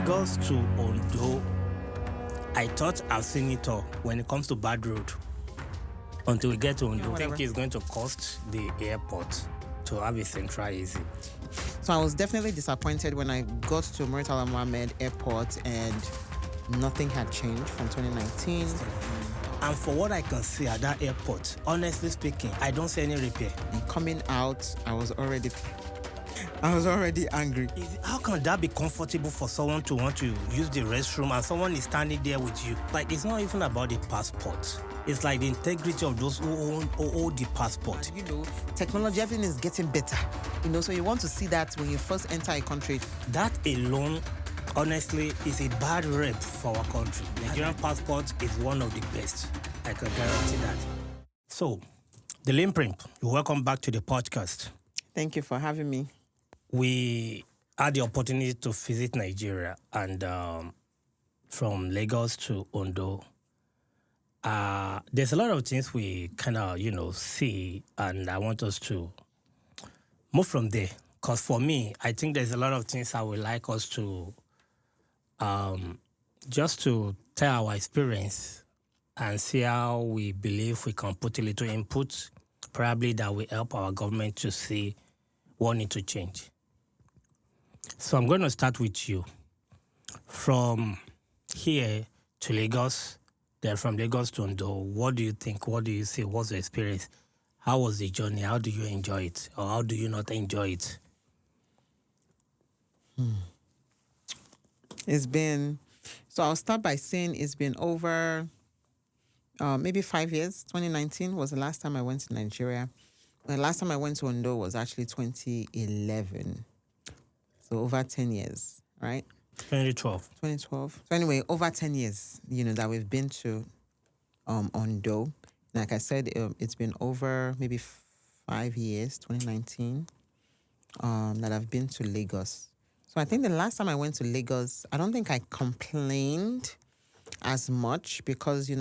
Lagos to Ondo, I thought I've seen it all when it comes to bad road. Until we get to Ondo, I think it's going to cost the airport to have a central easy. So I was definitely disappointed when I got to Murtala Mohammed Airport and nothing had changed from 2019. And for what I can see at that airport, honestly speaking, I don't see any repair. And coming out, I was already angry. How can that be comfortable for someone to want to use the restroom and someone is standing there with you? Like, it's not even about the passport. It's like the integrity of those who hold the passport. You know, technology, everything is getting better. You know, so you want to see that when you first enter a country. That alone, honestly, is a bad rep for our country. Nigerian passport is one of the best. I can guarantee that. So, the Limprimp, you're welcome back to the podcast. Thank you for having me. We had the opportunity to visit Nigeria, and from Lagos to Ondo, there's a lot of things we kind of, see, and I want us to move from there. Because for me, I think there's a lot of things I would like us to, just to tell our experience and see how we believe we can put a little input, probably that will help our government to see what needs to change. So I'm going to start with you. From here to Lagos, then from Lagos to Ondo, what do you think? What do you see? What's the experience? How was the journey? How do you enjoy it? Or how do you not enjoy it? So I'll start by saying it's been over maybe 5 years. 2019 was the last time I went to Nigeria. The last time I went to Ondo was actually 2011. So over 10 years, right? 2012. So anyway, over 10 years, that we've been to Ondo. Like I said, it's been over maybe 5 years, 2019, that I've been to Lagos. So I think the last time I went to Lagos, I don't think I complained as much because, we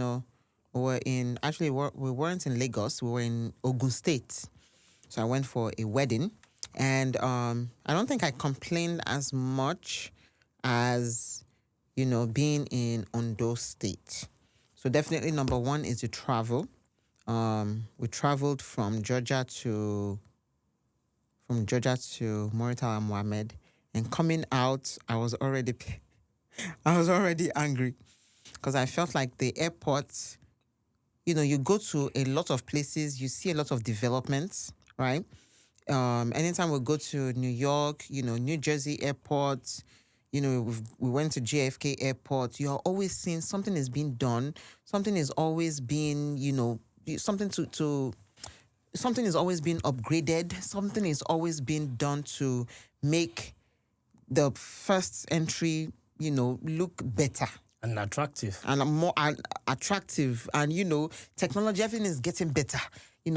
weren't in Lagos, we were in Ogun State. So I went for a wedding. And I don't think I complained as much as, being in Ondo State. So definitely number one is the travel. We traveled from Georgia to Murtala Mohammed. And coming out, I was already angry because I felt like the airport, you go to a lot of places, you see a lot of developments, right? Anytime we go to New York, New Jersey airport, we went to JFK airport, you're always seeing something is being done. Something is always being, something is always being upgraded. Something is always being done to make the first entry, look better. And attractive. And more attractive. And, technology, everything is getting better.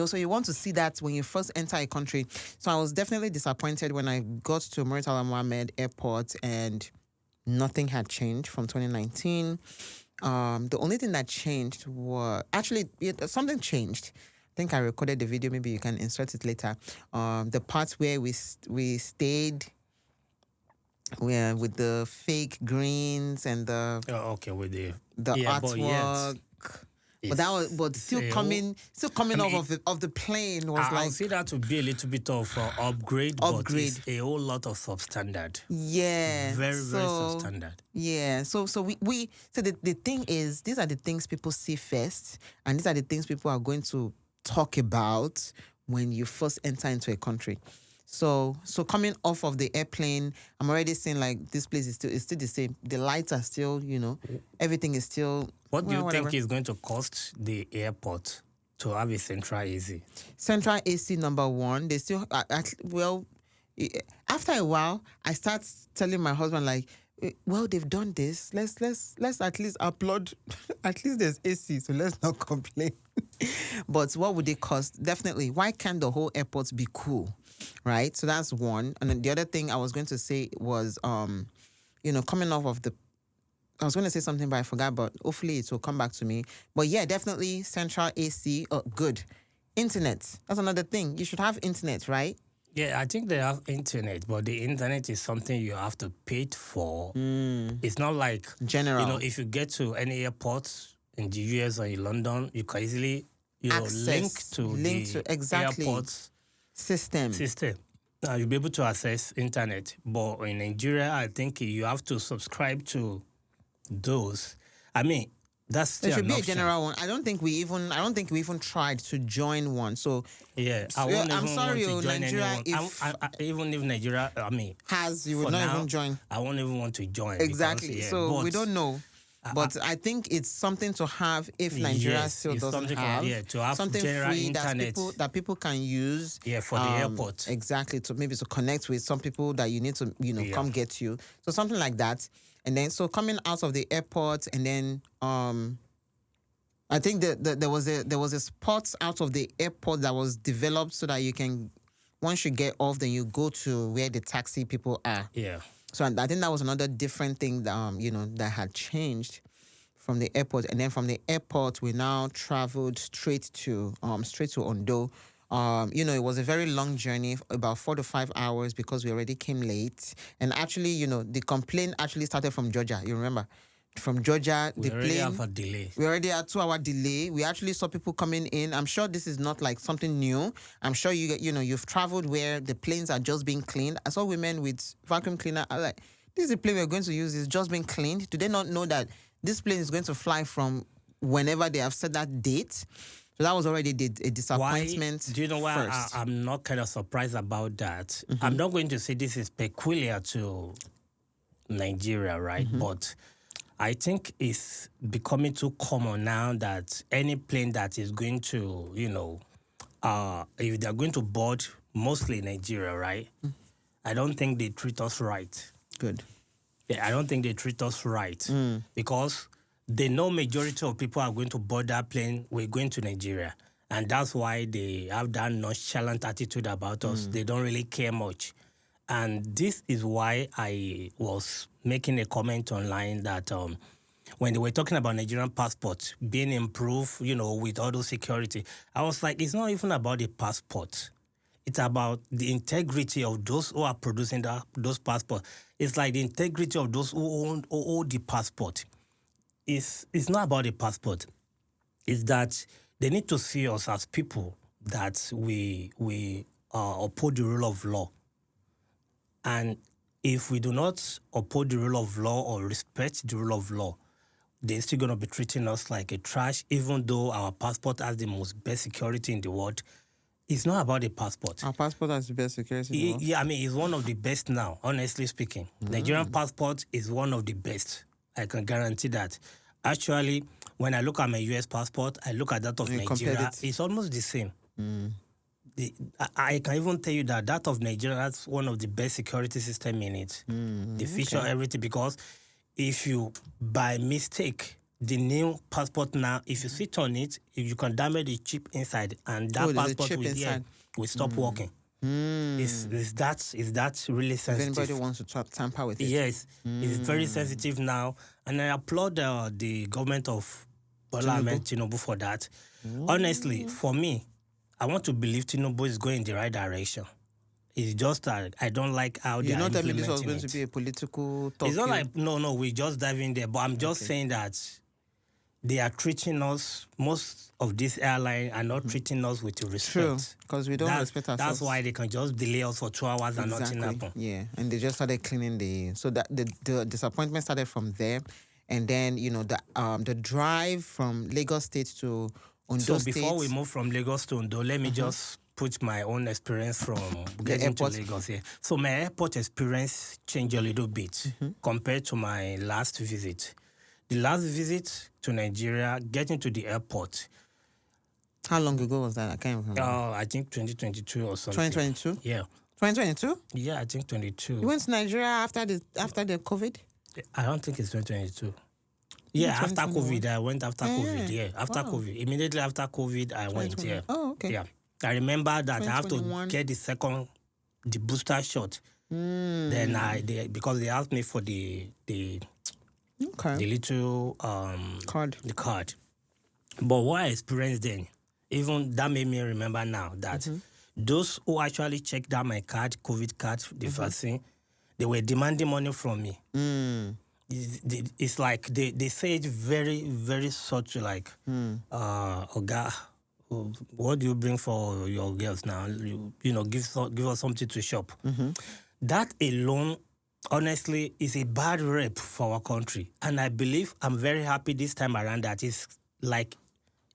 So you want to see that when you first enter a country. So I was definitely disappointed when I got to Murtala Mohammed Airport and nothing had changed from 2019. The only thing that changed was... Actually, something changed. I think I recorded the video. Maybe you can insert it later. The part where we stayed... with the fake greens and the with the artwork. Yes. But still coming off of the plane was I see that to be a little bit of upgrade, but it's a whole lot of substandard. Yeah, very substandard. Yeah, so the thing is, these are the things people see first, and these are the things people are going to talk about when you first enter into a country. So coming off of the airplane, I'm already seeing like this place is still the same. The lights are still, everything is still. What do you think is going to cost the airport to have a central AC? Central AC number one. They still after a while, I start telling my husband like, well, they've done this. Let's at least applaud. At least there's AC, so let's not complain. But what would it cost? Definitely. Why can't the whole airport be cool? Right? So that's one. And then the other thing I was going to say was, coming off of I was going to say something, but I forgot, but hopefully it will come back to me. But yeah, definitely central AC. Oh, good. Internet. That's another thing. You should have internet, right? Yeah, I think they have internet, but the internet is something you have to pay for. It's not like, General if you get to any airport in the US or in London, you can easily, link to the exactly airport system. system. You'll be able to access internet. But in Nigeria, I think you have to subscribe to those. I mean, that's still There should an be a option. general one. I don't think we even tried to join one. So Yeah, I won't I'm even sorry, want to join Nigeria. anyone. If Even if Nigeria, you would for not now, even join. I won't even want to join. Exactly. Because, So but we don't know. But I think it's something to have if Nigeria yes, still it's doesn't something have, to have something general free internet. that people can use. Yeah, for the airport. Exactly, to maybe to connect with some people that you need to Yeah. come get you. So something like that. And then so coming out of the airport, and then I think there was a spot out of the airport that was developed so that you can, once you get off, then you go to where the taxi people are. Yeah. So I think that was another different thing that that had changed from the airport. And then from the airport, we now traveled straight to Ondo. It was a very long journey, about 4 to 5 hours, because we already came late. And actually, the complaint actually started from Georgia. You remember? From Georgia, We already have a delay. We already had 2-hour delay. We actually saw people coming in. I'm sure this is not like something new. I'm sure you've traveled where the planes are just being cleaned. I saw women with vacuum cleaner. I was like, this is the plane we're going to use. It's just being cleaned. Do they not know that this plane is going to fly from whenever they have set that date? So that was already a disappointment. Do you know why first. I'm not kind of surprised about that? I'm not going to say this is peculiar to Nigeria, right? But I think it's becoming too common now that any plane that is going to, if they're going to board, mostly Nigeria, right? I don't think they treat us right. Good. Yeah, I don't think they treat us right because they know majority of people are going to board that plane. We're going to Nigeria, and that's why they have that nonchalant attitude about us. They don't really care much, and this is why I was making a comment online that when they were talking about Nigerian passports being improved, with all those security, I was like, it's not even about the passport. It's about the integrity of those who are producing those passports. It's like the integrity of those who own the passport. It's not about the passport. It's that they need to see us as people that we uphold the rule of law. And if we do not uphold the rule of law or respect the rule of law, they're still going to be treating us like a trash, even though our passport has the most best security in the world. It's not about the passport. Our passport has the best security. Yeah, it's one of the best now, honestly speaking. Nigerian passport is one of the best. I can guarantee that. Actually, when I look at my US passport, I look at that of Nigeria, it's almost the same. I can even tell you that of Nigeria, that's one of the best security system in it. The feature, everything, because if you, by mistake, the new passport now, if you sit on it, if you can damage the chip inside, and that passport will stop working. Is that really sensitive? If anybody wants to tamper with it. Yes, it's very sensitive now. And I applaud the government of Bola Ahmed Tinubu for that. Honestly, for me, I want to believe Tinubu is going in the right direction. It's just that I don't like how they are implementing it. You're not telling me this was going to be a political talk. It's not like, no, we just dive in there. But I'm just saying that they are treating us, most of these airlines are not treating us with respect. True, because we don't respect ourselves. That's why they can just delay us for 2 hours and nothing happen. Yeah, and they just started cleaning so that the disappointment started from there. And then, the drive from Lagos State to Ondo State. So before we move from Lagos to Ondo, let me just put my own experience from getting to Lagos here. So my airport experience changed a little bit compared to my last visit. The last visit to Nigeria, getting to the airport. How long ago was that? I can't remember. I think 2022 or something. 2022? Yeah. 2022? Yeah, I think 22. You went to Nigeria after the COVID? I don't think it's 2022. Yeah, after COVID, I went after COVID. Yeah, after COVID. Immediately after COVID, I went. Yeah. Oh, okay. Yeah. I remember that I have to get the booster shot. Then because they asked me for the little card. The card. But what I experienced then, even that made me remember now that Those who actually checked out my card, COVID card, the vaccine, they were demanding money from me. It's like they say it very, very subtle, like, Oga, what do you bring for your girls now? You know, give us something to shop. That alone, honestly, is a bad rep for our country. And I believe I'm very happy this time around that it's like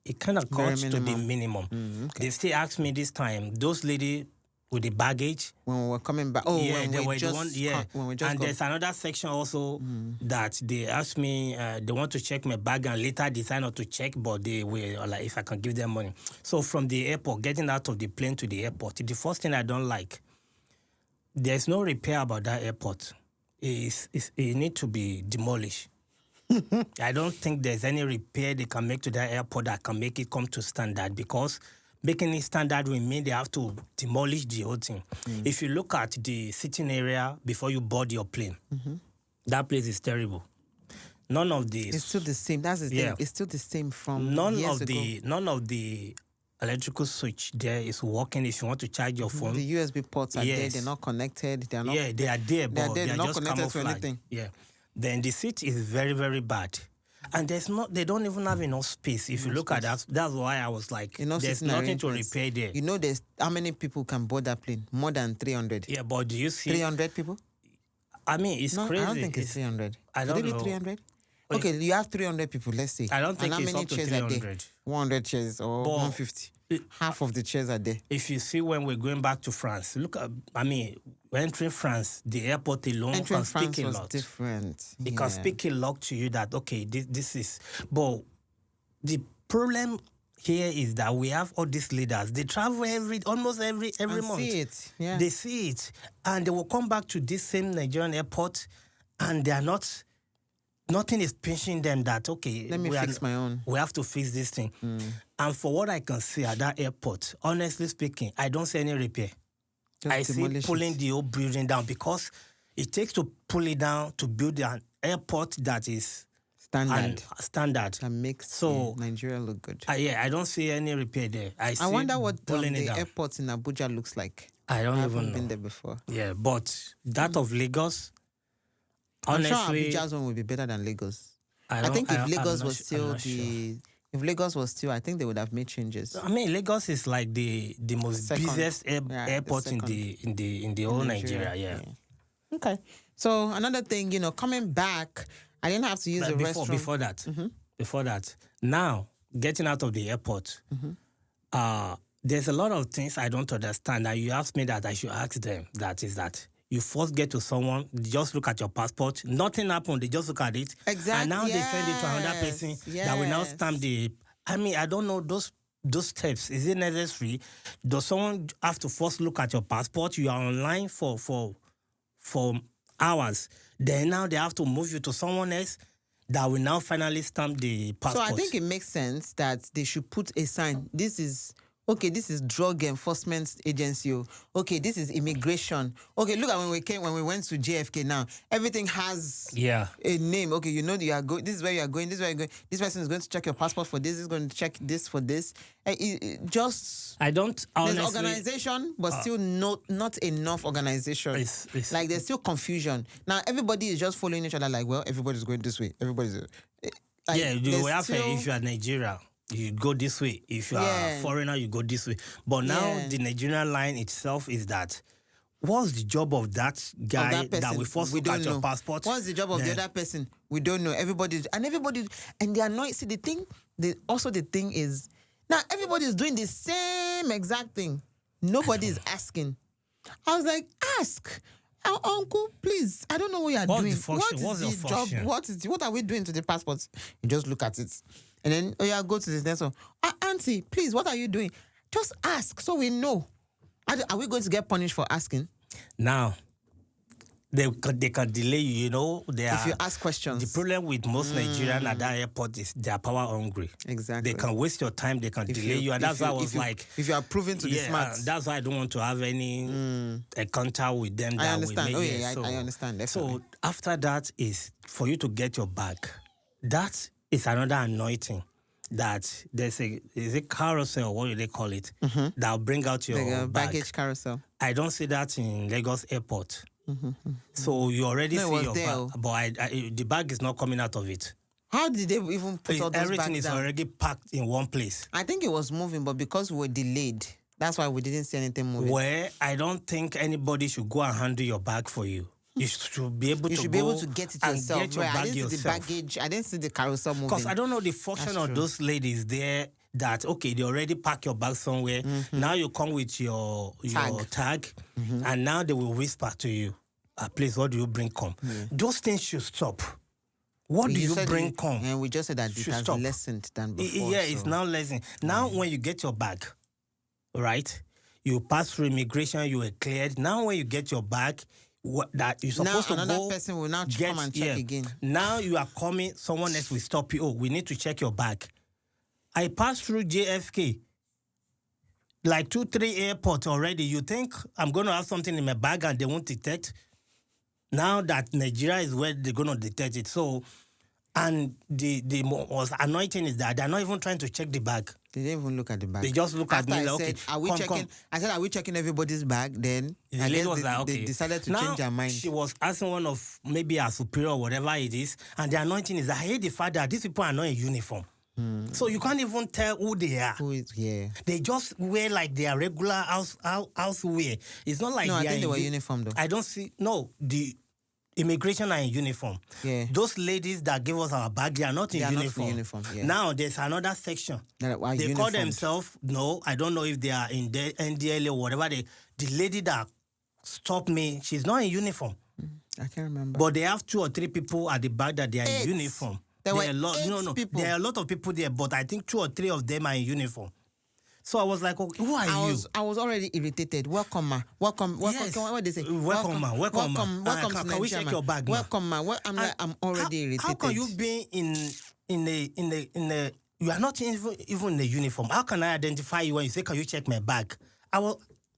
it kind of cuts to the minimum. They still ask me this time, those ladies with the baggage. When we were coming back. Oh, yeah, when they we were just the one, yeah. when we just And got- there's another section also that they asked me, they want to check my bag and later decide not to check, but they were like, if I can give them money. So from the airport, getting out of the plane to the airport, the first thing I don't like, there's no repair about that airport. It need to be demolished. I don't think there's any repair they can make to that airport that can make it come to standard, because making it standard will mean they have to demolish the whole thing. If you look at the sitting area before you board your plane, that place is terrible. None of the It's still the same. That's the thing. It's still the same from years ago. None of the electrical switch there is working. If you want to charge your phone, The USB ports are there. Yes. They're not connected. They're not. yeah, they are there, but they're they are not just connected to camouflage. anything. Yeah. Then the seat is very, very bad. And they don't even have enough space. If you look at that, that's why I was like, there's sitting nothing to arrangements. repair there. You know, there's how many people can board that plane? More than 300. Yeah, but do you see? 300 people? I mean, it's No, crazy. I don't think it's 300. I don't Could it know. be 300? Wait. Okay, you have 300 people, let's say. I don't think and how it's many up to chairs are there? 300. 100 chairs or But 150. Half of the chairs are there. If you see when we're going back to France, look at, I mean, we're entering France, the airport alone Entering can France speak a was lot. different. It can speak a lot to you that, okay, this is... But the problem here is that we have all these leaders. They travel almost every And month. see it. Yeah. They see it. And they will come back to this same Nigerian airport and they are not... Nothing is pinching them that, okay... Let me fix my own. We have to fix this thing. And for what I can see at that airport, honestly speaking, I don't see any repair. Just I see demolish pulling it. the whole building down, because it takes to pull it down to build an airport that is standard. That makes So, Nigeria look good. I don't see any repair there. I wonder what pulling it the down. airport in Abuja looks like. I don't haven't even been know. there before. Yeah, but that of Lagos, I'm sure honestly, Abuja's one would be better than Lagos. I don't- think if I'm Lagos not was su- I'm still not sure. if Lagos was still, I think they would have made changes. I mean, Lagos is like the most Second. busiest Yeah, the airport in second. the whole Nigeria. Yeah. Okay. So another thing, coming back, I didn't have to use the restroom. Before that, now getting out of the airport, there's a lot of things I don't understand. That you asked me that I should ask them. That is that you first get to someone, just look at your passport. Nothing happened. They just look at it, Exactly. and now they send it to another person that will now Yes. stamp the. I mean, I don't know those steps. Is it necessary? Does someone have to first look at your passport? You are online for hours. Then now they have to move you to someone else that will now finally stamp the passport. So I think it makes sense that they should put a sign. This is drug enforcement agency. Okay, this is immigration. Okay, look at when we went to JFK now. Everything has a name. Okay, you are going. This is where you are going. This is where you're going. This person is going to check your passport for this. Is going to check this for this. I don't honestly. There's organization, but still not enough organization. It's like there's still confusion. Now everybody is just following each other. Like, well, everybody's going this way. Everybody's like, you have if you are Nigeria, you go this way. If you are a foreigner, you go this way. But now the Nigerian line itself is that. What's the job of that guy that we first look at your passport? What's the job of the other person? We don't know. Everybody, and they are annoyed. See, the thing is, now everybody's doing the same exact thing. Nobody is asking. I was like, ask. Uncle, please. I don't know what you are doing. The function? What's the function? What are we doing to the passports? You just look at it. And then, go to the next one. Auntie, please, what are you doing? Just ask so we know. Are we going to get punished for asking? Now, they can delay you, if you ask questions. The problem with most Nigerians at that airport is they are power hungry. Exactly. They can waste your time, they can delay you. And that's why I was like... If you are proven to be smart. That's why I don't want to have any encounter with them. I understand. I understand. Definitely. So after that is for you to get your bag. That is another annoying thing. that there's a carousel, what do they call it, that'll bring out your Like a bag. baggage carousel. I don't see that in Lagos airport. So you already No, it see was your there, bag, but the bag is not coming out of it. How did they even put all those Everything bags is down? already packed in one place. I think it was moving, but because we were delayed, that's why we didn't see anything moving. Where I don't think anybody should go and handle your bag for you. You should be able You to should go be able to get it and yourself. get your Right, bag I didn't see the yourself. baggage. I didn't see the carousel moving. Because I don't know the function That's of true. those ladies there that, okay, they already pack your bag somewhere. Now you come with your tag and now they will whisper to you, please, what do you bring come? Those things should stop. What do you said bring come? And we just said that it Should has stop. lessened than before. Yeah, it's now lessened. Now when you get your bag, right, you pass through immigration, you are cleared. Now when you get your bag, that you're supposed now to another go person will now come and check again. Now you are coming, someone else will stop you. Oh, we need to check your bag. I passed through JFK, like 2-3 airports already. You think I'm going to have something in my bag and they won't detect? Now that Nigeria is where they're going to detect it. So, and the most annoying is that they're not even trying to check the bag. They didn't even look at the bag. They just look After at me I like, said, okay, are we checking? come. I said, are we checking everybody's bag? Then The I lady guess was like, okay. they decided to Now, change their mind. She was asking one of maybe a superior or whatever it is, and the anointing is, I hate the fact that these people are not in uniform. So you can't even tell who they are. Who is here? They just wear like their regular house wear. It's not like No, I they think are they were in uniform though. I don't see. No, the immigration are in uniform. Yeah. Those ladies that give us our bag, they are not in They are not in uniform. uniform, yeah. Now there's another section. That are They call uniformed. themselves. No, I don't know if they are in the NDLA or whatever. The lady that stopped me, she's not in uniform. I can't remember. But they have 2 or 3 people at the back that they are 8. in uniform. There were are a lot. 8 No. people. There are a lot of people there, but I think 2 or 3 of them are in uniform. So I was like, okay, who are you? I was already irritated. Welcome, ma. Welcome. Yes. What they say? Welcome, ma. Welcome, ma. Welcome Can to we Nigeria, check your bag, ma? Welcome, ma. I'm already irritated. How can you be in a you are not even in the uniform? How can I identify you when you say, can you check my bag? I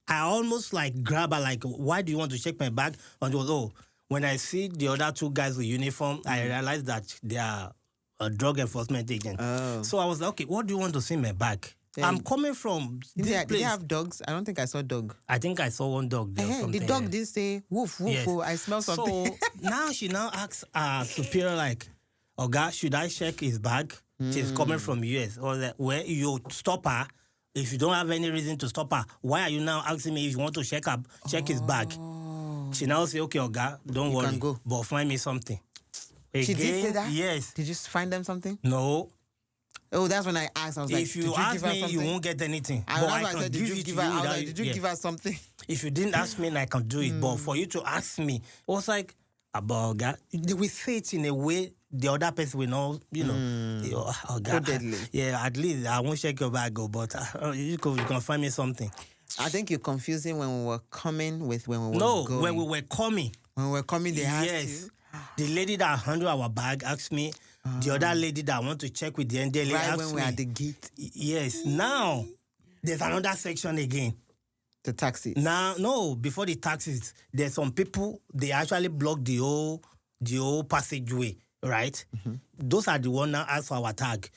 almost like grab her, like, why do you want to check my bag? And when I see the other 2 guys with uniform, I realized that they are a drug enforcement agent. Oh. So I was like, okay, what do you want to see in my bag? I'm coming from this Did place. they have dogs? I don't think I saw dog. I think I saw one dog there or something. The dog did say woof woof. Yes. Oh, I smell something. So now she asks superior like, Oga, should I check his bag? She's coming from US. Or where you stop her. If you don't have any reason to stop her, why are you now asking me if you want to check his bag? She now say, okay, Oga, don't worry, can go. but find me something. Again, She did say that? Yes. Did you find them something? No. Oh, that's when I asked. I was like, If did you you ask give her me, something? you won't get anything. I But remember I I can said, give did you it give to her? you I was without like, did you yeah. give her something? If you didn't ask me, I can do it. But for you to ask me, it was like, about God, they will say it in a way the other person will know, Codedly. Yeah, at least I won't check your bag, but you can find me something. I think you're confusing when we were coming with when we were No, going. when we were coming. When we were coming, they asked Yes. you. The lady that handled our bag asked me. The other lady that I want to check with the NDLA Right asked when me. we were at the gate, Yes. Now, there's another section again. the taxis. Now, no, before the taxis, there's some people, they actually block the whole passageway, right? Those are the ones now ask for our tag.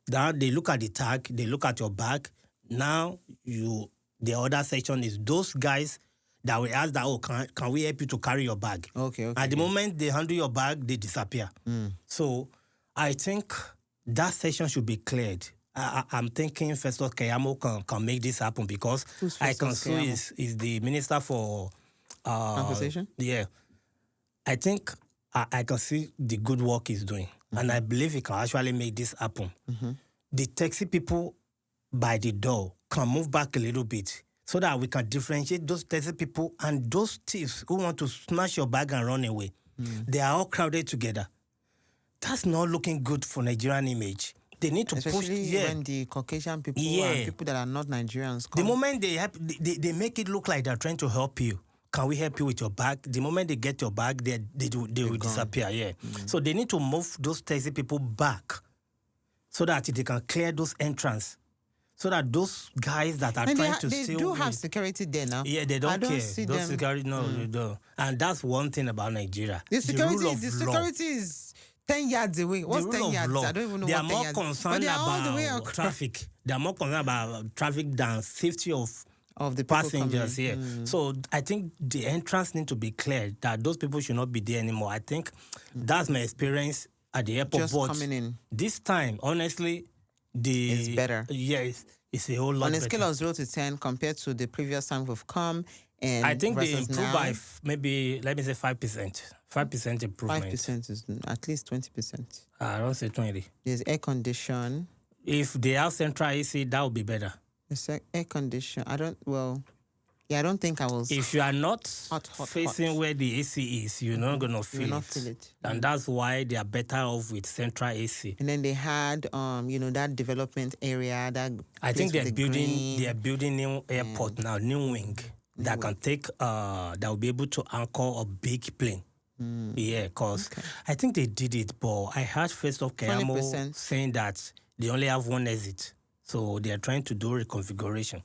Now they look at the tag, they look at your bag. Now the other section is those guys that will ask that, oh, can we help you to carry your bag? Okay. At the moment they handle your bag, they disappear. So I think that section should be cleared. I'm thinking Festus Keyamo can make this happen because Who's I Festus can see is the minister for Compensation? Yeah, I think I can see the good work he's doing, and I believe he can actually make this happen. The taxi people by the door can move back a little bit so that we can differentiate those taxi people and those thieves who want to snatch your bag and run away. They are all crowded together. That's not looking good for Nigerian image. They need to Especially push. when the Caucasian people Yeah. and people that are not Nigerians The come. moment they make it look like they're trying to help you. Can we help you with your bag? The moment they get your bag, they will disappear. Yeah. So they need to move those taxi people back so that they can clear those entrances. So that those guys that are And trying to they steal. do have security there now. Yeah, they don't I don't care. see Those them. security, no, they don't. And that's one thing about Nigeria. The security, rule of the law. security is 10 yards away. What's the 10 rule of yards? law, I don't even know they what are 10 more yards. But concerned they are all the way about across traffic. They are more concerned about traffic than safety of of the people passengers coming. here. So I think the entrance need to be clear that those people should not be there anymore. I think that's my experience at the airport. Just but coming in. this time, honestly, It's better. Yes, it's a whole lot On a better. scale of 0 to 10 compared to the previous time we've come, and I think they versus improved now, by maybe, let me say 5%. 5% improvement. 5% is at least 20%. I don't say 20. There's air condition. If they have central AC, that would be better. There's air condition. I don't think I was. If you are not hot, facing where the AC is, you're not going to feel will it. not feel it. And that's why they are better off with central AC. And then they had, that development area. That I think place with they are building new airport now, new wing that can take, that will be able to anchor a big plane. Yeah, because I think they did it, but I heard First of Kayamo 20%. saying that they only have one exit. So they are trying to do reconfiguration.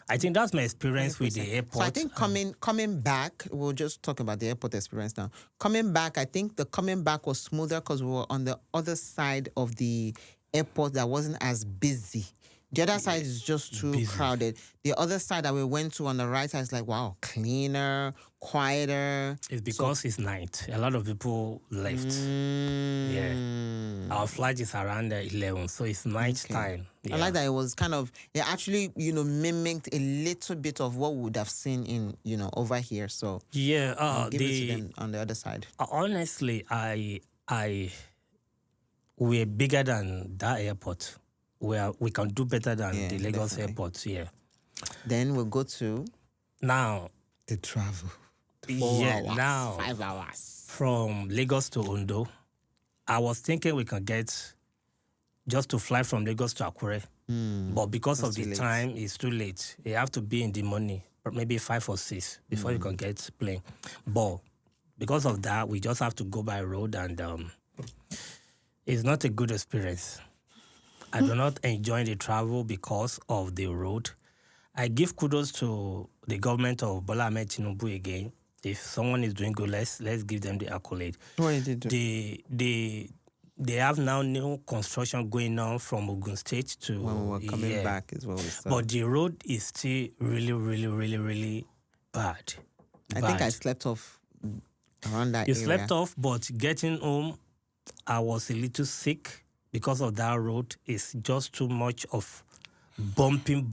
I think that's my experience with the airport. So I think coming back, we'll just talk about the airport experience now. Coming back, I think the coming back was smoother because we were on the other side of the airport that wasn't as busy. The other side is just too crowded. The other side that we went to on the right side is like, wow, cleaner, quieter. It's because it's night. A lot of people left. Yeah. Our flight is around 11, so it's night time. Yeah. I like that it was kind of, it actually, mimicked a little bit of what we would have seen in, over here. So yeah, I'll give it to them on the other side. Honestly, we're bigger than that airport. We can do better than the Lagos definitely. airport. Yeah. Then we'll go to now the travel. 4 hours, now 5 hours from Lagos to Ondo. I was thinking we can get just to fly from Lagos to Akure, but because of the time, it's too late. You have to be in the morning, maybe 5 or 6 before you can get plane. But because of that, we just have to go by road, and it's not a good experience. I do not enjoy the travel because of the road. I give kudos to the government of Bola Ahmed Tinubu again. If someone is doing good, let's give them the accolade. What did they do? They have now new construction going on from Ogun State to when we were coming back is what we saw. But the road is still really, really, really, really bad. I think I slept off around that You area. slept off, but getting home, I was a little sick because of that road. It's just too much of bumping.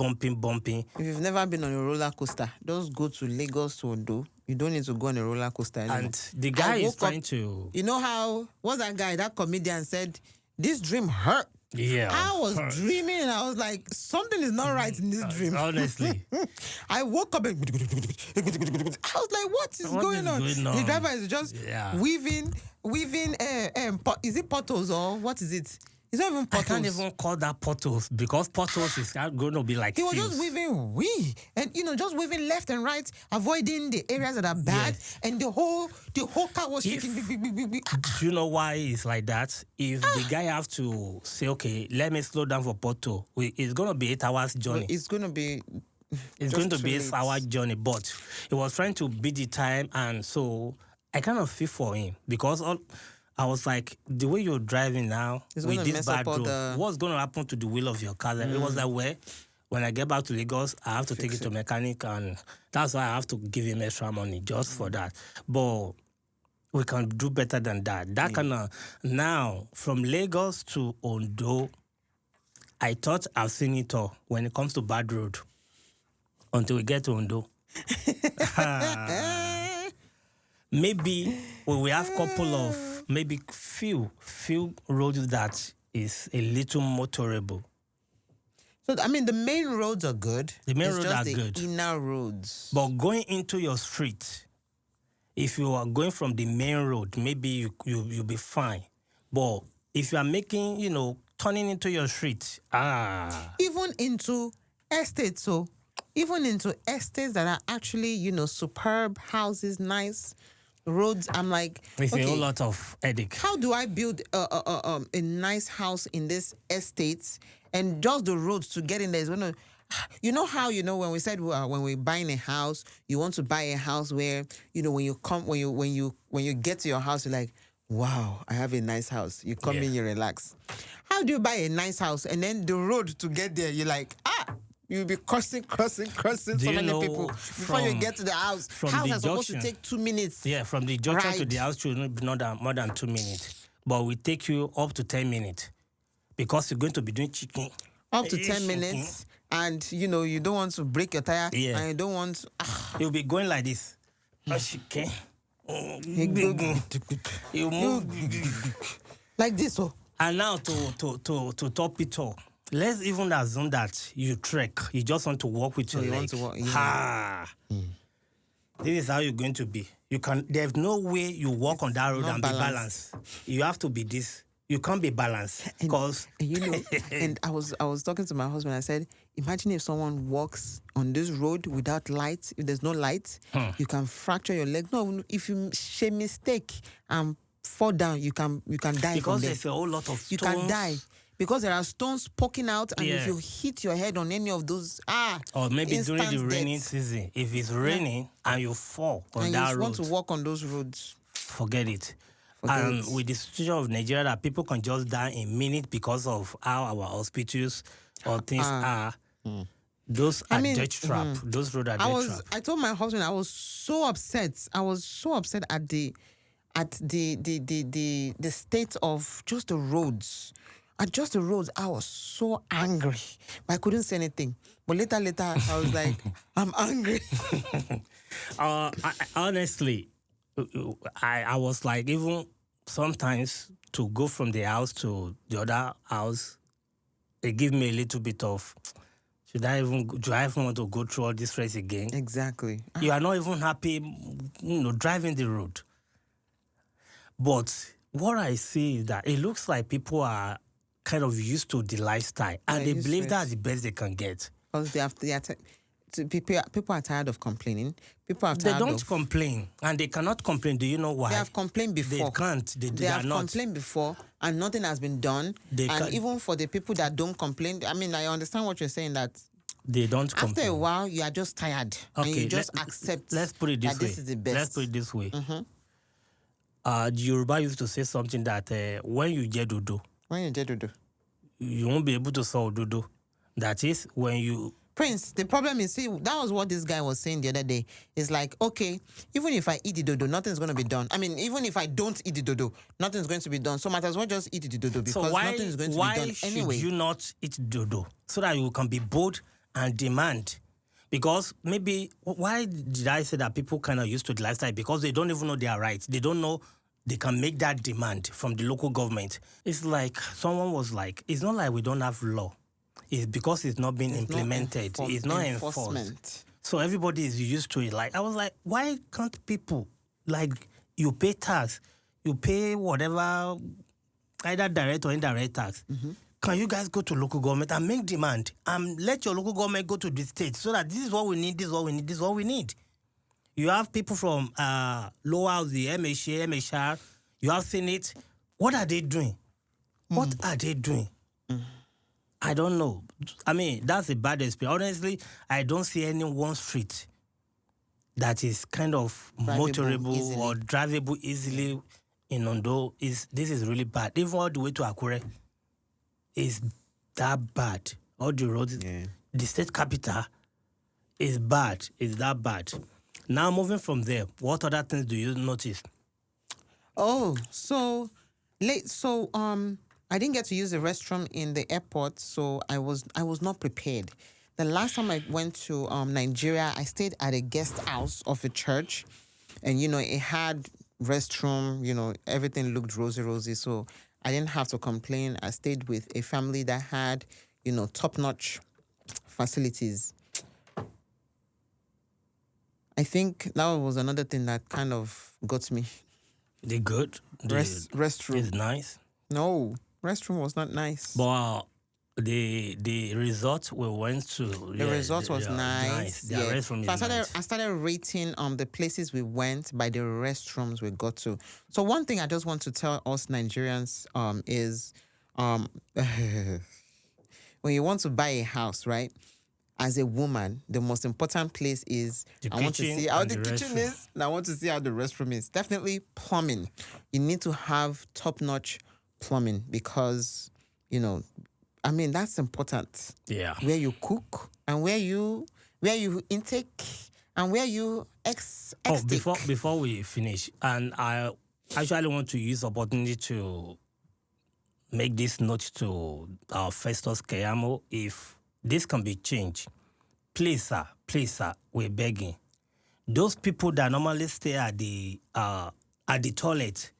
If you've never been on a roller coaster, just go to Lagos to Ondo. You don't need to go on a roller coaster anymore. And the guy is trying to... You know how... What's that guy, that comedian said, this dream hurt. Yeah. I was dreaming and I was like, something is not right in this dream. Honestly. I woke up and... I was like, what is going on? The driver is just weaving... is it potholes or what is it? It's not even potholes. I can't even call that potholes because potholes is going to be like he was just weaving and just weaving left and right, avoiding the areas that are bad, and the whole car was shaking. Do you know why it's like that? If the guy have to say, okay, let me slow down for pothole, it's going to be 8 hours journey. It's going to be... It's going to be 8 hour journey, but he was trying to beat the time, and so I kind of feel for him because I was like, the way you're driving now with this bad road, what's going to happen to the wheel of your car? It was like, when I get back to Lagos, I have to take it to mechanic, and that's why I have to give him extra money just for that. But we can do better than that. That kind of... Now, from Lagos to Ondo, I thought I've seen it all when it comes to bad road until we get to Ondo. Maybe we have a couple of, maybe few roads that is a little motorable. So, I mean, the main roads are good. The main roads are good. The inner roads. But going into your street, if you are going from the main road, maybe you'll be fine. But if you are making, turning into your street, even into estates, even into estates that are actually, superb houses, nice roads, I'm like, it's a whole lot of headache. How do I build a nice house in this estate, and just the roads to get in there is going to... You know how, when we said when we're buying a house, you want to buy a house where, when you get to your house, you're like, wow, I have a nice house. You come Yeah. in, you relax. How do you buy a nice house and then the road to get there, you're like, you'll be crossing Do so you many know people before you get to the house. from House the is supposed to junction? take 2 minutes. Yeah, from the junction to Ride. the house should be more than 2 minutes. But we take you up to 10 minutes because you're going to be doing chicken. Up to 10 minutes, and you don't want to break your tire, Yeah. and you don't want You'll be going like this. Chicken. You move. like this. And now to top it all, let's even assume that you trek. You just want to walk with your you leg. want to walk, yeah. This is how you're going to be. There's no way you walk on that road not and balanced. be balanced. You have to be this. You can't be balanced because and I was talking to my husband. I said, imagine if someone walks on this road without light. If there's no light, you can fracture your leg. No, if you make a mistake and fall down, you can die because from there. there's a whole lot of stones. You can die because there are stones poking out, and if Yeah. you hit your head on any of those, or maybe during the instant rainy death. season, if it's raining and you fall on And that you road, want to walk on those roads. forget it. Forget And it. with the situation of Nigeria, that people can just die in minutes because of how our hospitals or things are. Those are death trap. Those roads are death trap. I told my husband I was so upset. I was so upset at the state of just the roads. At just the roads, I was so angry. But I couldn't say anything. But later, I was like, I'm angry. Honestly, I was like, even sometimes to go from the house to the other house, it gives me a little bit of, do I even want to go through all this race again? Exactly. You are not even happy, driving the road. But what I see is that it looks like people are kind of used to the lifestyle, and they used believe to it. that's the best they can get. Because people are tired of complaining. People are They tired don't of... complain, and they cannot complain. Do you know why? They have complained before. They can't. They have are not. complained before, and nothing has been done. They and can't- even for the people that don't complain, I mean, I understand what you're saying, that They don't after complain. a while, you are just tired. And you just accept Let's put it this that way. this is the best. Let's put it this way. The Yoruba used to say something that when you get dodo, When you did do. you won't be able to solve dodo. That is when you... Prince, the problem is, see, that was what this guy was saying the other day. It's like, okay, even if I eat the dodo, nothing's going to be done. I mean, even if I don't eat the dodo, nothing's going to be done. So might as well just eat the dodo, because So nothing is going to be done should anyway. you not eat dodo so that you can be bold and demand? Because maybe, why did I say that people kind of used to the lifestyle? Because they don't even know their rights. They don't know they can make that demand from the local government. It's like someone was like, it's not like we don't have law. It's because it's not being implemented. It's not enforced. enforcement. So everybody is used to it. Like, I was like, why can't people, like, you pay tax, you pay whatever, either direct or indirect tax. Can you guys go to local government and make demand and let your local government go to the state so that this is what we need, this is what we need, this is what we need? You have people from lower house, the MHA, MHR, you have Senate. What are they doing? What are they doing? I don't know. I mean, that's a bad experience. Honestly, I don't see any one street that is kind of motorable easily. or drivable easily in Ondo. This is really bad. Even all the way to Akure is that bad. All the roads, the state capital is bad. It's that bad. Now, moving from there, what other things do you notice? Oh, so late. So I didn't get to use the restroom in the airport, so I was not prepared. The last time I went to Nigeria, I stayed at a guest house of a church, and it had restroom. Everything looked rosy, so I didn't have to complain. I stayed with a family that had top-notch facilities. I think that was another thing that kind of got me. They good. Restroom. It's nice. No, restroom was not nice. But the resort we went to, The resort was nice. The Yeah. restroom So is nice. I started rating the places we went by the restrooms we got to. So one thing I just want to tell us Nigerians is when you want to buy a house, right? as a woman, the most important place is The I want to kitchen see how and the the kitchen restroom. is, and I want to see how the restroom is. Definitely plumbing. You need to have top-notch plumbing because, I mean, that's important. Yeah. Where you cook and where you intake and where you Oh, extake. before we finish, and I actually want to use the opportunity to make this note to our Festus Kayamo. If this can be changed, please, sir, we're begging. Those people that normally stay at the toilet,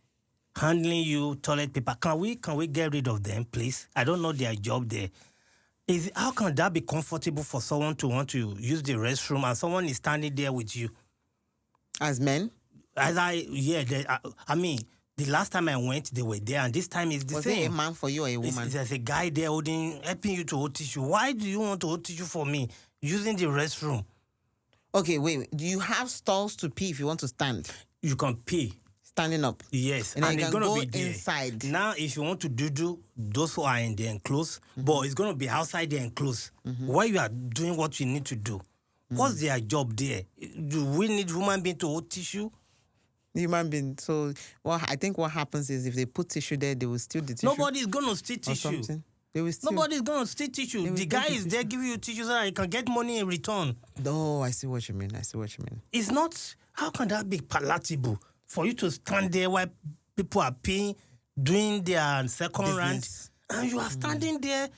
handling you toilet paper, can we get rid of them, please? I don't know their job there. How can that be comfortable for someone to want to use the restroom and someone is standing there with you? As men? I mean, the last time I went, they were there, and this time it's the Was same. it a man for you or a woman? There's a guy there helping you to hold tissue. Why do you want to hold tissue for me using the restroom? Okay, wait. Do you have stalls to pee if you want to stand? You can pee. Standing up. Yes, And then you it's can gonna go be there. inside. Now, if you want to do those who are in the enclosed, but it's gonna be outside the enclosed. Why you are doing what you need to do? What's their job there? Do we need human being to hold tissue? Human being. So I think what happens is if they put tissue there, they will steal the tissue. Nobody's gonna steal or tissue. something. They will steal. Nobody's gonna steal tissue. will The take guy the is there giving you tissue so that you can get money in return. No, I see what you mean. It's not. How can that be palatable for you to stand there while people are paying, doing their second round, Business. and you are standing there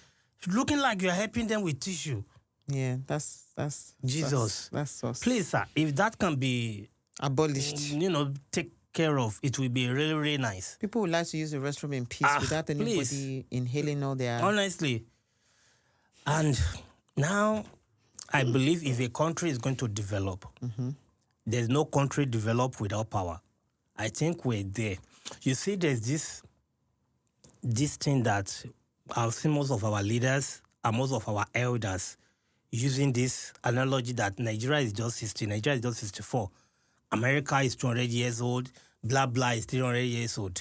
looking like you're helping them with tissue? Yeah, that's Jesus. That's sauce. Please, sir, if that can be, Abolished. take care of, it will be really, really nice. People would like to use the restroom in peace without anybody please. inhaling all their. Honestly. And now, I believe if a country is going to develop, there's no country developed without power. I think we're there. You see, there's this thing that I've seen most of our leaders and most of our elders using this analogy that Nigeria is just 60, Nigeria is just 64. America is 200 years old, blah, blah, is 300 years old.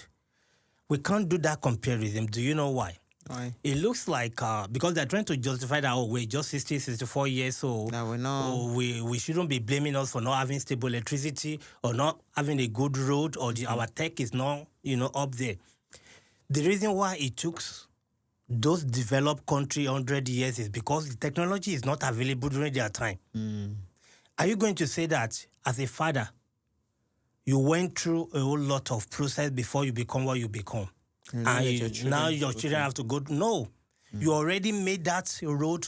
We can't do that comparison. Do you know why? Why? It looks like, because they're trying to justify that, we're just 60, 64 years old. That we know. Oh, we shouldn't be blaming us for not having stable electricity or not having a good road or our tech is not, up there. The reason why it took those developed countries 100 years is because the technology is not available during their time. Are you going to say that as a father, you went through a whole lot of process before you become what you become? And now your children have to go. No. You already made that road,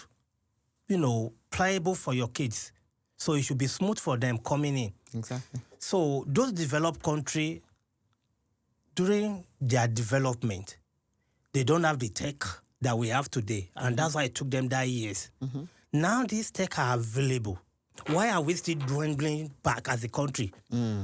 pliable for your kids. So it should be smooth for them coming in. Exactly. So those developed countries, during their development, they don't have the tech that we have today. And that's why it took them that years. Now these tech are available. Why are we still dwindling back as a country?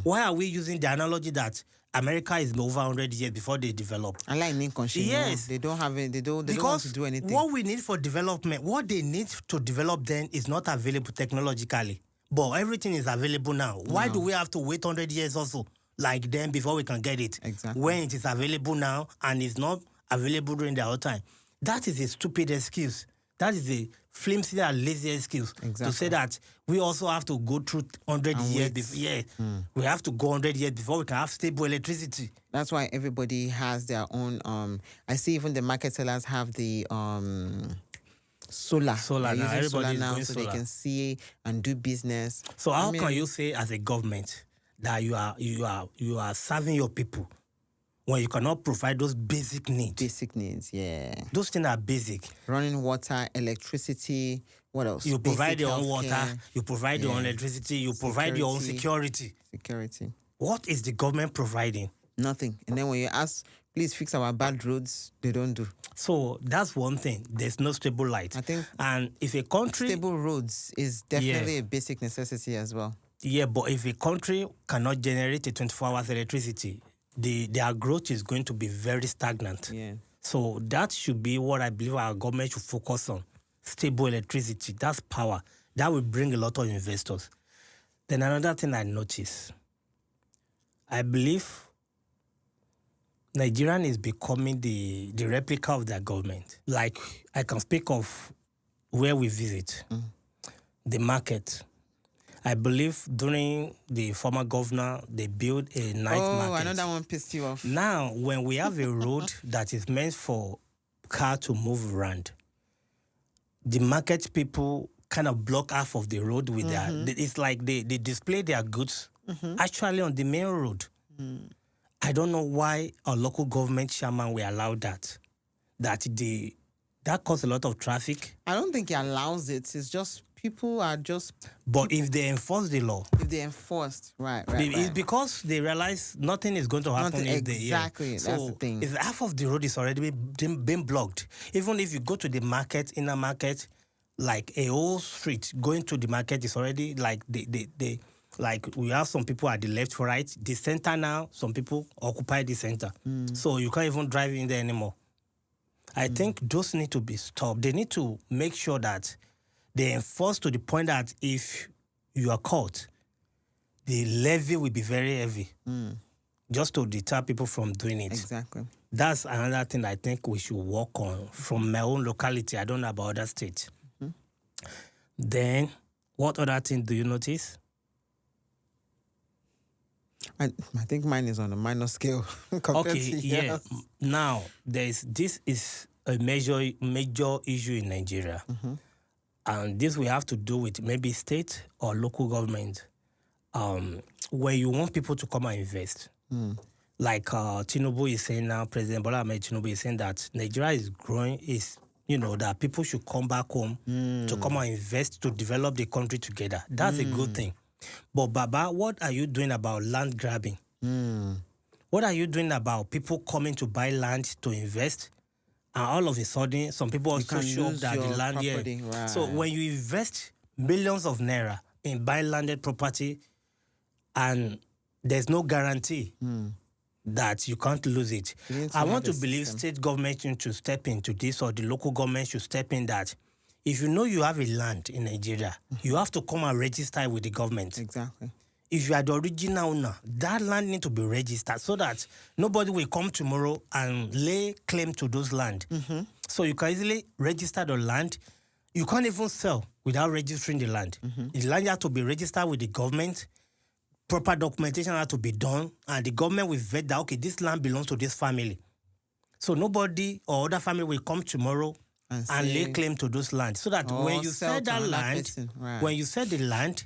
Why are we using the analogy that America is over 100 years before they developed? I like Lincolnshire. Yes. They don't have it. They don't want to do anything. What we need for development, what they need to develop then is not available technologically. But everything is available now. Why do we have to wait 100 years also like them before we can get it? Exactly. When it is available now and it's not available during their whole time. That is a stupid excuse. That is a flimsy and lazy excuse to say that we also have to go through 100 years. We have to go 100 years before we can have stable electricity. That's why everybody has their own. I see even the market sellers have the solar. Solar now. Everybody solar is now, doing so solar. they can see and do business. So how can you say as a government that you are serving your people when you cannot provide those basic needs? Basic needs, yeah. Those things are basic. Running water, electricity. What else? You provide your own Basic water. healthcare, You provide your own electricity. You provide your own security. Security. What is the government providing? Nothing. And then when you ask, please fix our bad roads, they don't do. So that's one thing. There's no stable light. I think and if a country stable roads is definitely a basic necessity as well. Yeah, but if a country cannot generate a 24 hours electricity, their growth is going to be very stagnant. Yeah. So that should be what I believe our government should focus on. Stable electricity. That's power. That will bring a lot of investors. Then another thing I notice, I believe Nigerian is becoming the replica of their government. Like, I can speak of where we visit. the market. I believe during the former governor, they built a night market. Oh, I know that one pissed you off. Now, when we have a road that is meant for car to move around, the market people kind of block half of the road with their... It's like they display their goods actually on the main road. I don't know why a local government chairman will allow that. That causes a lot of traffic. I don't think he allows it. It's just people are just... But if they enforce the law... If they enforced, right. It's because they realize nothing is going to happen if they... Exactly, so that's the thing. If half of the road is already been blocked, even if you go to the market, inner market, like a whole street going to the market is already like like we have some people at the left, right, the center now, some people occupy the center. So you can't even drive in there anymore. I think those need to be stopped. They need to make sure that they enforce to the point that if you are caught, the levy will be very heavy, just to deter people from doing it. Exactly. That's another thing I think we should work on from my own locality. I don't know about other states. Then, what other thing do you notice? I think mine is on a minor scale compared to yours. Now, this is a major issue in Nigeria. And this we have to do with maybe state or local government, where you want people to come and invest. Like Tinubu is saying now, President Bola Ahmed Tinubu is saying that Nigeria is growing, that people should come back home to come and invest to develop the country together. That's a good thing. But Baba, what are you doing about land grabbing? What are you doing about people coming to buy land to invest? And all of a sudden, some people also show up that the land here. Right. So when you invest millions of naira in buying landed property and there's no guarantee that you can't lose it. I want to believe state government should step into this, or the local government should step in that if you know you have a land in Nigeria, you have to come and register with the government. Exactly. If you are the original owner, that land needs to be registered so that nobody will come tomorrow and lay claim to those land. So you can easily register the land. You can't even sell without registering the land. The land has to be registered with the government. Proper documentation has to be done, and the government will vet that, okay, this land belongs to this family. So nobody or other family will come tomorrow and lay claim to those lands. So that when you sell that land, when you sell the land,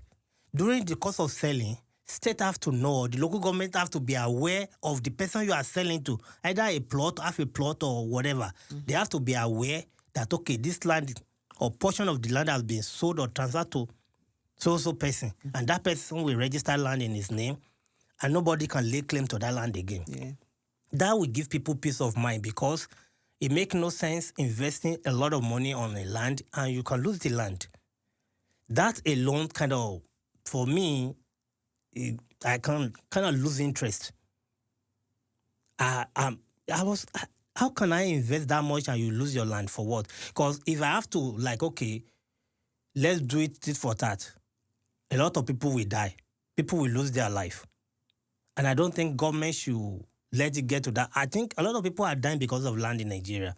during the course of selling, state have to know, the local government have to be aware of the person you are selling to, either a plot, half a plot, or whatever. They have to be aware that, okay, this land or portion of the land has been sold or transferred to so person, and that person will register land in his name, and nobody can lay claim to that land again. That will give people peace of mind, because it makes no sense investing a lot of money on a land and you can lose the land. That alone kind of, for me, I can kind of lose interest. How can I invest that much and you lose your land for what? Because if I have to, like, okay, let's do it tit for tat, a lot of people will die. People will lose their life. And I don't think government should let it get to that. I think a lot of people are dying because of land in Nigeria.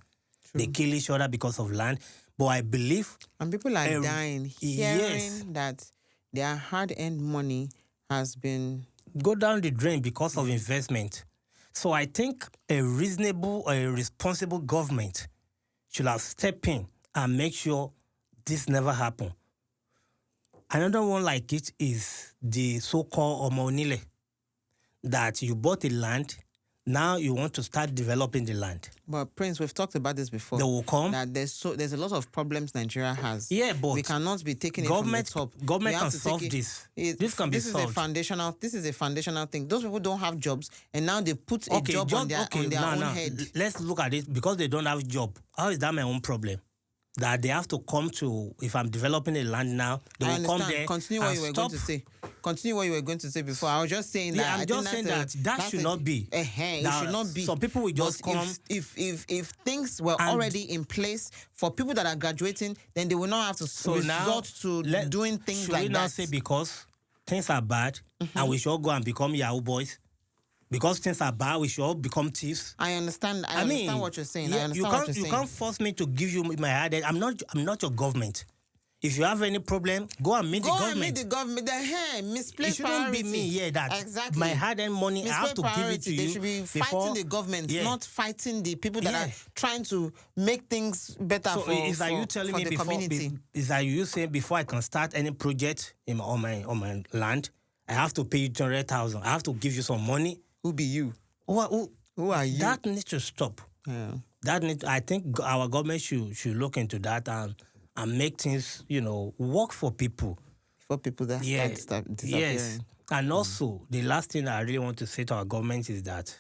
True. They kill each other because of land. But I believe... And people are dying hearing that their hard-earned money has been... go down the drain because of investment. So I think a reasonable or a responsible government should have stepped in and make sure this never happen. Another one like it is the so-called Omonile, that you bought a land, now you want to start developing the land. But Prince, we've talked about this before. They will come. That there's a lot of problems Nigeria has. Yeah, but we cannot be taking it from the top. Government can solve this. This can be solved. This is a foundational thing. Those people don't have jobs, and now they put a job on their own head. Let's look at it. Because they don't have job, how is that my own problem? That they have to come to, if I'm developing a land now, they will come there. Continue what you were going to say. Continue what you were going to say before. I was just saying that. I'm just saying that should not be. It should not be. Some people will just come. If things were already in place for people that are graduating, then they will not have to resort to doing things like that. Should we now say because things are bad and we should all go and become Yahoo boys? Because things are bad, we should all become thieves. I understand. I understand what you're saying. You can't force me to give you my head. I'm not your government. If you have any problem, go and meet the Go government. and meet the government. It Misplaced shouldn't priority. be me here that exactly. my hard-earned money, I have to give it to you. They should be fighting the government, not fighting the people that are trying to make things better so for, is that you telling me the before, community. Is that you saying before I can start any project on my land, I have to pay you 200,000. I have to give you some money. Who be you? Who are you? That needs to stop. Yeah. I think our government should look into that and make things, work for people. For people that start disappearing. Yes. And also, the last thing I really want to say to our government is that,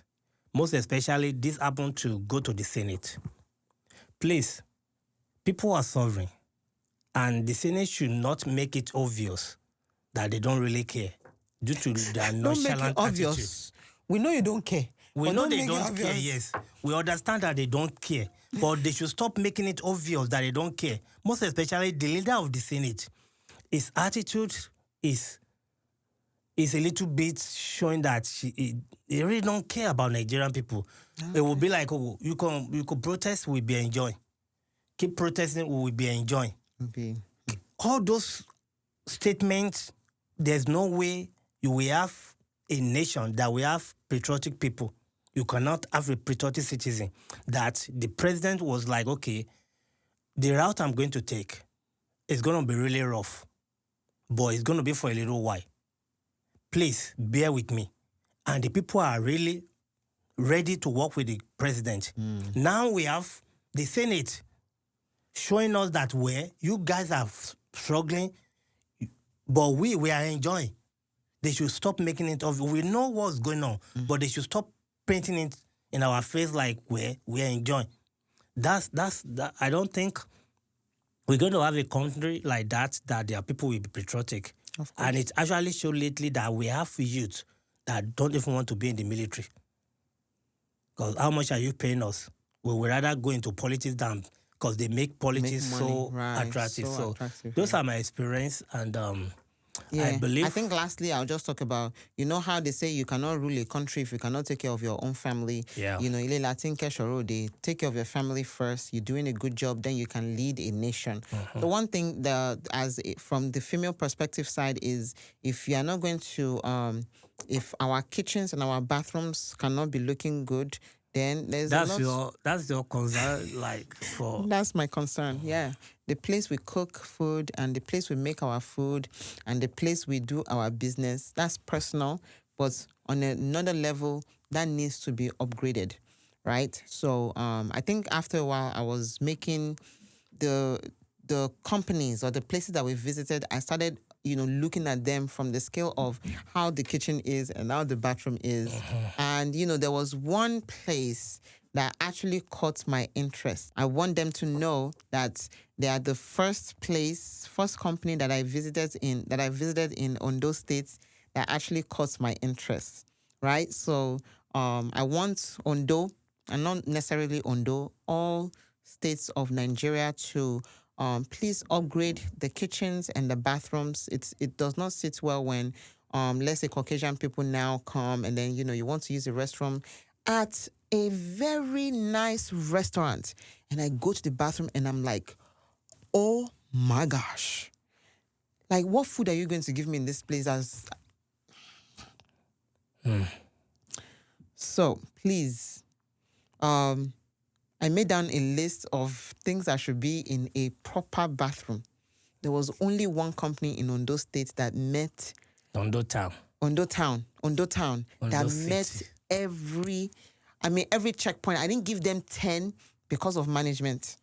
most especially, this happened to go to the Senate. Please, people are suffering, and the Senate should not make it obvious that they don't really care due to their nonchalant attitude. We know you don't care. We know they don't care, yes. We understand that they don't care. But they should stop making it obvious that they don't care. Most especially the leader of the Senate. His attitude is a little bit showing that he really don't care about Nigerian people. Okay. It will be like, you could protest, we'll be enjoying. Keep protesting, we will be enjoying. Okay. All those statements, there's no way you will have a nation that will have patriotic people. You cannot have a patriotic citizen. That the president was like, okay, the route I'm going to take is going to be really rough, but it's going to be for a little while. Please bear with me. And the people are really ready to work with the president. Now we have the Senate showing us that where you guys are struggling, but we are enjoying. They should stop making it obvious. We know what's going on, but they should stop painting it in our face like we are enjoying. That's I don't think we're going to have a country like that there are people will be patriotic. And it's actually shown lately that we have youth that don't even want to be in the military. Because how much are you paying us? We would rather go into politics than, because they make politics so attractive. So those are my experience, and I believe. I think lastly, I'll just talk about, how they say you cannot rule a country if you cannot take care of your own family. Yeah. Ile Latin they take care of your family first. You're doing a good job, then you can lead a nation. The one thing that, from the female perspective side, is if you are not going to, if our kitchens and our bathrooms cannot be looking good, then that's your concern, like for. That's my concern. Yeah, the place we cook food and the place we make our food and the place we do our business, that's personal. But on another level, that needs to be upgraded, right? So I think after a while, I was making the companies or the places that we visited. I started looking at them from the scale of how the kitchen is and how the bathroom is. And, there was one place that actually caught my interest. I want them to know that they are the first company that I visited in Ondo State that actually caught my interest, right? So I want Ondo, and not necessarily Ondo, all states of Nigeria to please upgrade the kitchens and the bathrooms. It does not sit well when, let's say, Caucasian people now come and then, you want to use the restroom at a very nice restaurant. And I go to the bathroom and I'm like, oh my gosh. Like, what food are you going to give me in this place? So, please, I made down a list of things that should be in a proper bathroom. There was only one company in Ondo State that met... Ondo Town. That met every checkpoint. I didn't give them 10 because of management.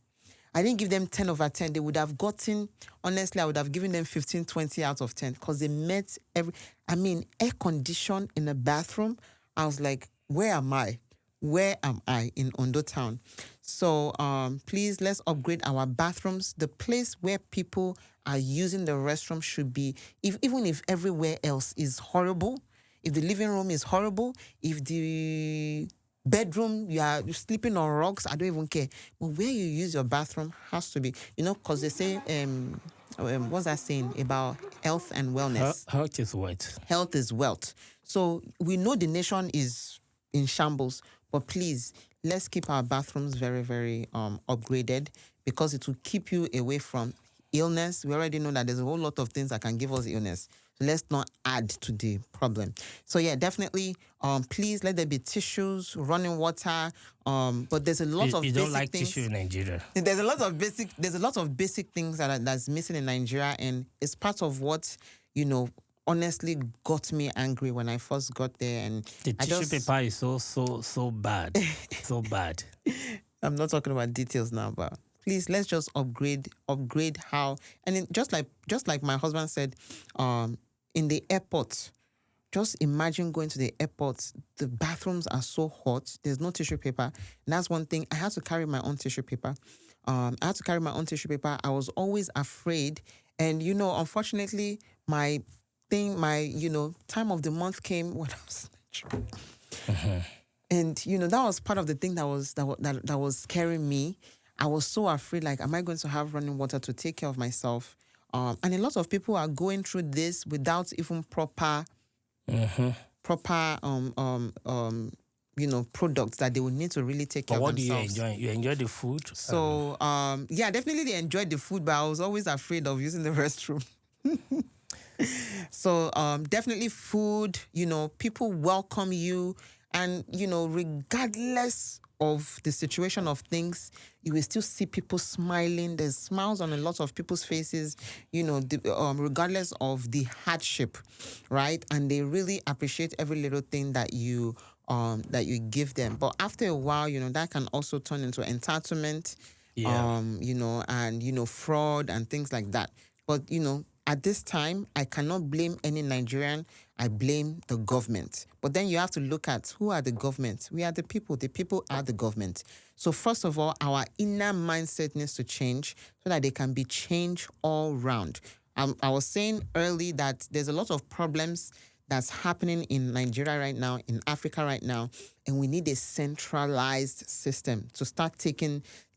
I didn't give them 10 over 10. They would have gotten, honestly, I would have given them 15, 20 out of 10 because they met air condition in a bathroom. I was like, where am I? Where am I in Ondo Town? So please, let's upgrade our bathrooms. The place where people are using the restroom should be, even if everywhere else is horrible, if the living room is horrible, if the bedroom, you're sleeping on rocks, I don't even care. But where you use your bathroom has to be, because they say, what's that saying about health and wellness? Health is wealth. Health is wealth. So we know the nation is in shambles, but please, let's keep our bathrooms very, very upgraded, because it will keep you away from illness. We already know that there's a whole lot of things that can give us illness. So let's not add to the problem. So yeah, definitely. Please let there be tissues, running water. But there's a lot of You don't basic like things. tissue in Nigeria. There's a lot of basic things that's missing in Nigeria, and it's part of what, honestly got me angry when I first got there. And The tissue paper is so bad. So bad. I'm not talking about details now, but please let's just upgrade how. And just like my husband said, in the airport, just imagine going to the airport. The bathrooms are so hot. There's no tissue paper. And that's one thing. I had to carry my own tissue paper. I was always afraid. And, unfortunately, my time of the month came when I was in Nigeria. And, that was part of the thing that was scaring me. I was so afraid, like, am I going to have running water to take care of myself? And a lot of people are going through this without even proper products that they will need to really take care of themselves. But what do you enjoy? You enjoy the food? So, yeah, definitely they enjoyed the food, but I was always afraid of using the restroom. So, definitely food, people welcome you, and, regardless of the situation of things, you will still see people smiling. There's smiles on a lot of people's faces, regardless of the hardship, right? And they really appreciate every little thing that you give them. But after a while, that can also turn into entitlement, and fraud and things like that. But at this time, I cannot blame any Nigerian. I blame the government. But then you have to look at who are the government. We are the people. The people are the government. So first of all, our inner mindset needs to change so that they can be changed all round. I was saying early that there's a lot of problems that's happening in Nigeria right now, in Africa right now, and we need a centralized system to start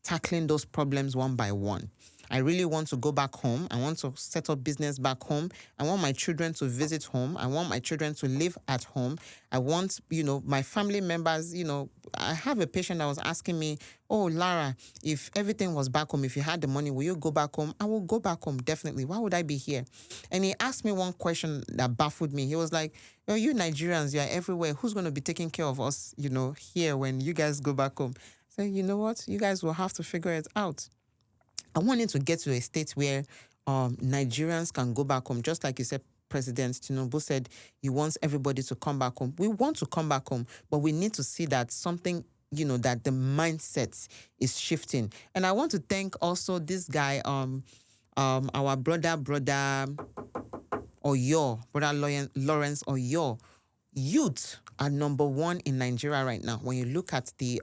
tackling those problems one by one. I really want to go back home. I want to set up business back home. I want my children to visit home. I want my children to live at home. I want, my family members, I have a patient that was asking me, oh, Lara, if everything was back home, if you had the money, will you go back home? I will go back home, definitely. Why would I be here? And he asked me one question that baffled me. He was like, you Nigerians, you're everywhere. Who's going to be taking care of us, here when you guys go back home? So, you know what? You guys will have to figure it out. I wanted to get to a state where Nigerians can go back home. Just like you said, President Tinubu said he wants everybody to come back home. We want to come back home, but we need to see that something, that the mindset is shifting. And I want to thank also this guy, our brother Oyo, brother Lawrence Oyo. Youth are number one in Nigeria right now. When you look at the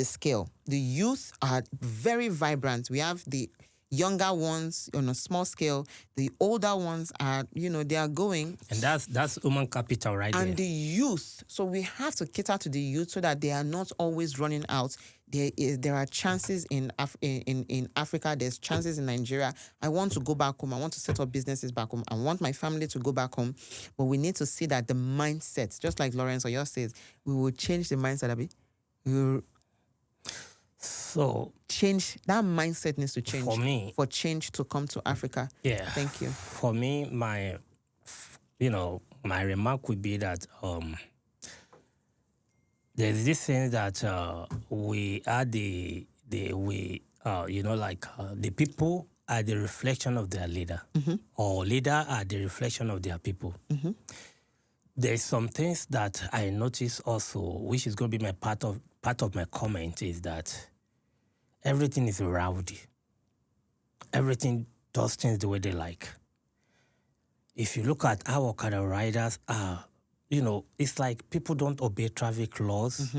scale, the youth are very vibrant. We have the younger ones on a small scale. The older ones are, they are going. And that's human capital right there. And the youth. So we have to cater to the youth so that they are not always running out. There are chances in Africa. There's chances in Nigeria. I want to go back home. I want to set up businesses back home. I want my family to go back home. But we need to see that the mindset, just like Lawrence Oyo says, we will change the mindset a bit. So change that mindset needs to change for me, for change to come to Africa. Yeah. Thank you. For me, my remark would be that there's this thing that we are the people are the reflection of their leader, or leader are the reflection of their people. There's some things that I notice also, which is going to be my part of my comment, is that everything is rowdy. Everything does things the way they like. If you look at our kind of riders, it's like people don't obey traffic laws.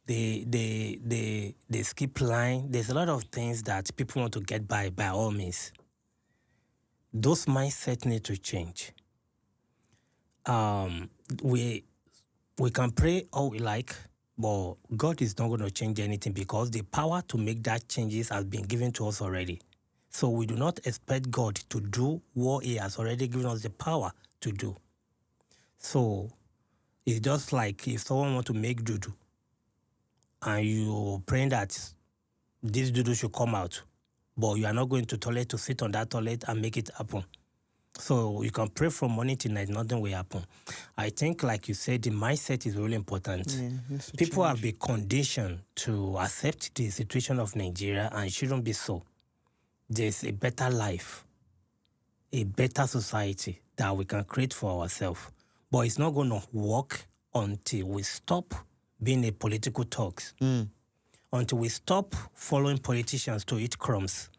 They skip line. There's a lot of things that people want to get by all means. Those mindsets need to change. We can pray all we like, but God is not going to change anything because the power to make that changes has been given to us already. So we do not expect God to do what He has already given us the power to do. So it's just like if someone wants to make doodoo and you praying that this doodoo should come out, but you are not going to toilet to sit on that toilet and make it happen. So you can pray from morning till night, nothing will happen. I think, like you said, the mindset is really important. People have been conditioned to accept the situation of Nigeria, and it shouldn't be so. There's a better life, a better society that we can create for ourselves. But it's not going to work until we stop being a political talks, until we stop following politicians to eat crumbs.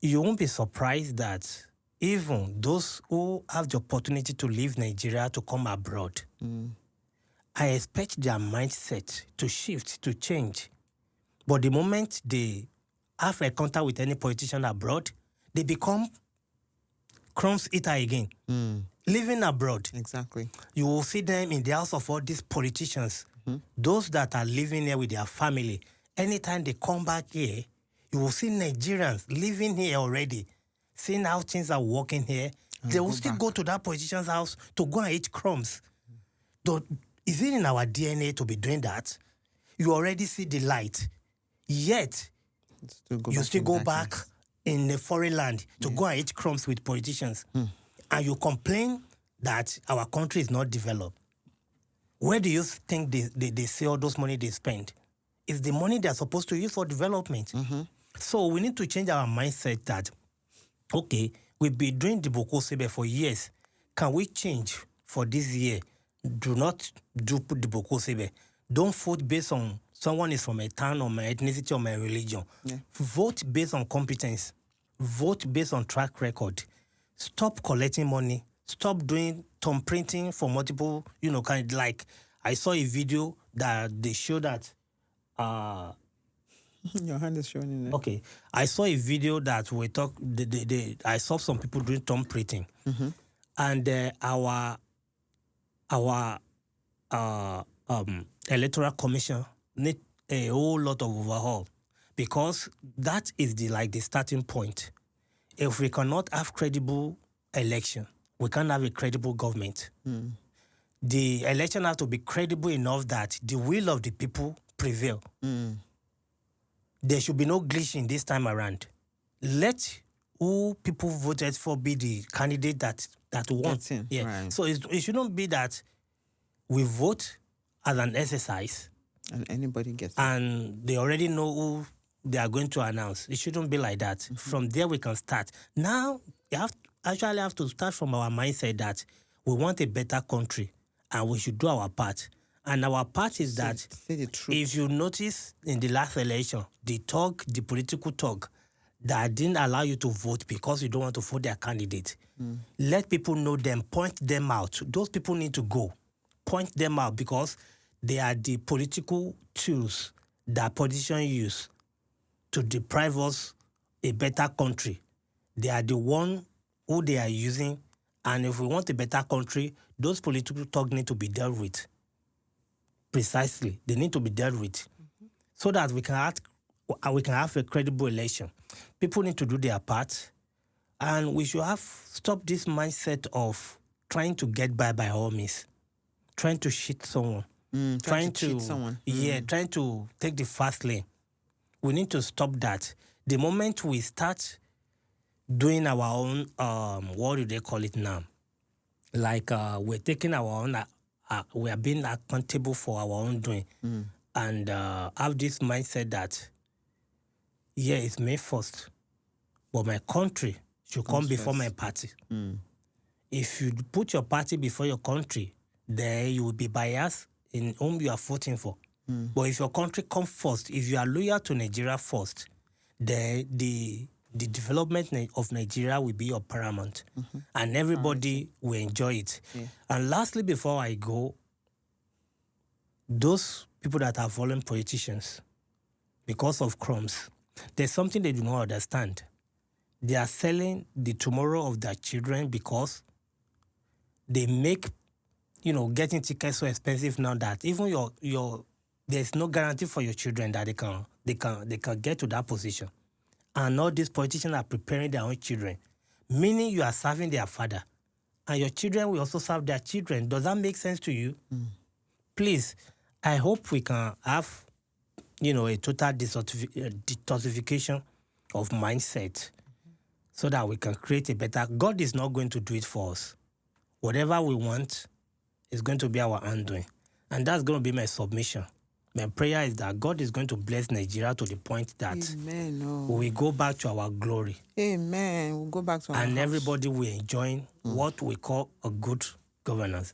You won't be surprised that even those who have the opportunity to leave Nigeria to come abroad, I expect their mindset to shift, to change. But the moment they have a contact with any politician abroad, they become crumbs eater again. Living abroad. Exactly. You will see them in the house of all these politicians. Those that are living here with their family. Anytime they come back here, you will see Nigerians living here already, seeing how things are working here. They will still go to that politician's house to go and eat crumbs. Is it in our DNA to be doing that? You already see the light. Yet, you still go back in a foreign land to go and eat crumbs with politicians. And you complain that our country is not developed. Where do you think they see all those money they spend? It's the money they're supposed to use for development. So we need to change our mindset that, okay, we've been doing the Boko Sebe for years. Can we change for this year? Do not do the Boko Sebe. Don't vote based on someone is from a town or my ethnicity or my religion. Vote based on competence. Vote based on track record. Stop collecting money. Stop doing thumb printing for multiple, kind of like I saw a video that they show that your hand is showing in there. Okay. I saw a video that I saw some people doing thumb printing. And our electoral commission need a whole lot of overhaul, because that is the starting point. If we cannot have credible election, we can't have a credible government. The election has to be credible enough that the will of the people prevail. There should be no glitching this time around. Let who people voted for be the candidate that won. Right. So it shouldn't be that we vote as an exercise and anybody gets it. And they already know who they are going to announce. It shouldn't be like that. From there we can start. Now you have to start from our mindset that we want a better country and we should do our part. And our part is that say the truth. If you notice in the last election, the political talk that didn't allow you to vote because you don't want to vote their candidate, let people know them, point them out. Those people need to go. Point them out, because they are the political tools that politicians use to deprive us a better country. They are the one who they are using. And if we want a better country, those political talk need to be dealt with. Precisely. They need to be dealt with. So that we can have a credible election. People need to do their part. And we should stop this mindset of trying to get by all means. Trying to cheat someone. Trying to cheat someone. Trying to take the fast lane. We need to stop that. The moment we start doing our own, what do they call it now? Like we're taking our own, we are being accountable for our own doing. And have this mindset that, it's May 1st, but my country should come before my party. If you put your party before your country, then you will be biased in whom you are voting for. But if your country comes first, if you are loyal to Nigeria first, then the development of Nigeria will be your paramount. And everybody will enjoy it. And lastly, before I go, those people that are following politicians because of crumbs, there's something they do not understand. They are selling the tomorrow of their children because they make, getting tickets so expensive now that even your there's no guarantee for your children that they can get to that position. And all these politicians are preparing their own children, meaning you are serving their father, and your children will also serve their children. Does that make sense to you? Please, I hope we can have, a total detoxification of mindset so that we can create a better. God is not going to do it for us. Whatever we want is going to be our undoing. And that's going to be my submission. My prayer is that God is going to bless Nigeria to the point that Amen. we will go back to our glory. Amen. We'll go back to our And house. everybody will enjoy what we call a good governance.